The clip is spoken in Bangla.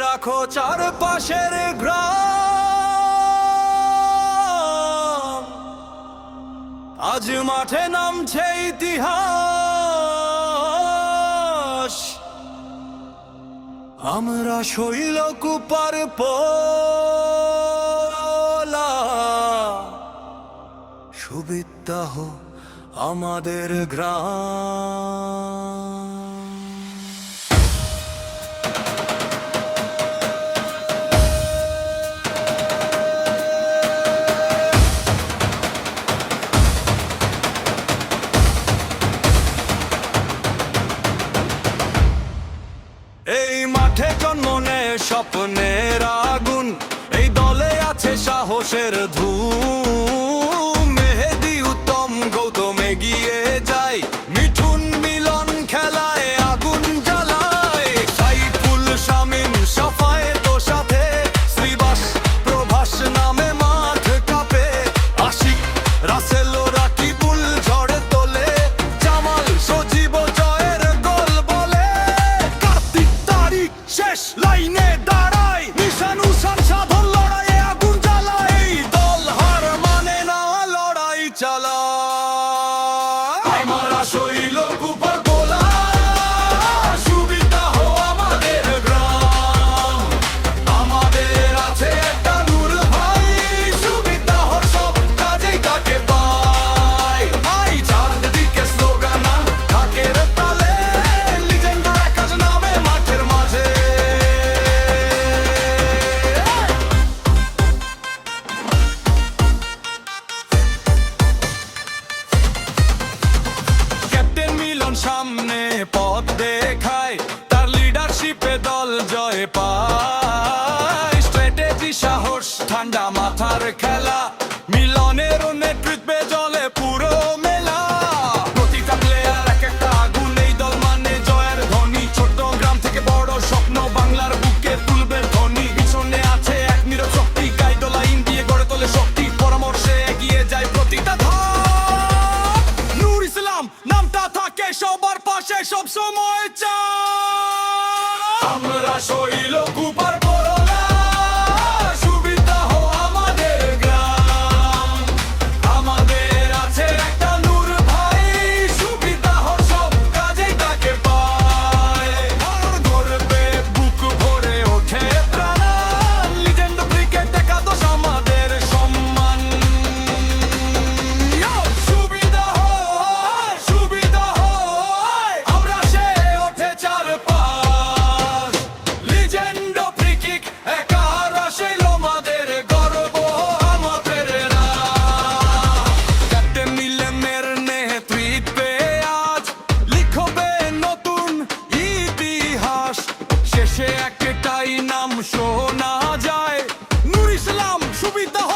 রাখো চারপাশের গ্রাম। আজ মাঠে নামছে ইতিহাস, আমরা শৈলকুপার পোলা। সুবিদ্যাহ আমাদের গ্রাম। এই মাঠে জন্ম নেয় স্বপ্নের আগুন, এই দলে আছে সাহসের ধুম। মেহেদি উত্তম গৌতম এগিয়ে যায়, মিঠুন মিলন খেলায় আগুন জ্বালায়। সাইফুল শামীম সাফায়েত সাথে, শ্রীবাস প্রভাস নামে মাঠ কাঁপে। আশিক রাসেল রাকিবুল ঝড়ে তোলে, জামাল সজীব জয়ের গোল বলে। কার্তিক তারিক শেষ লাইনে দাঁড়ায়, নিশান উষার সাধন লড়াইয়ে আগুন জ্বালায়। এই দল হার মানে না, লড়াই চালায়। আমরা শৈলকুপার পোলা, সুবিদ্যাহ আমাদের গ্রাম। আমাদের আছে একটা নূর ভাই, সুবিদ্যাহর সব কাজেই তাকে পাই। ভাই চারদিকে স্লোগান ঢাকের তালে, লিজেন্ডার একাজ নামে মাঠের মাঝে। ক্যাপ্টেন মিলন সামনে পথ দেখায়, তার লিডারশিপে দল জয় পায়। স্ট্র্যাটেজি সাহস ঠান্ডা মাথার খেলা, মিলনের নেতৃত্বে জলে পুরো মেলা। প্রতিটা প্লেয়ার এক একটা আগুন, এই দল মানে জয়ের ধ্বনি। ছোট গ্রাম থেকে বড় স্বপ্ন, বাংলার বুকে তুলবে ধ্বনি। পিছনে আছে এক নীরব শক্তি, গাইডলাইন দিয়ে গড়ে তোলে শক্তি। পরামর্শে এগিয়ে যায় প্রতিটা ধাপ। নূর ইসলাম নামটা থাকে সবার পাশে, সব সময় চায়। আমরা শৈলকুপার পোলা, সুবিদ্যাহ আমাদের গ্রাম। আমাদের আছে একটা নূর ভাই, সুবিদ্যাহর সব কাজেই তাকে পায়। আর গর্বে বুক ভরে ওঠে প্রাণ, লিজেন্ড ক্রিকেট একাদশ আমাদের সম্মান। সুবিদ্যাহ সুবিদ্যাহ, আমরা সে ওঠে চারপাশ। লিজেন্ড ক্রিকেট একাদশ এলো আমাদের গর্ব, আমাদের রাজ। ক্যাপ্টেন মিলনের নেতৃত্বে আজ লিখবে নতুন ইতিহাস। শেষে একটাই নাম শোনা যায়, নূর ইসলাম সুবিদ্যাহ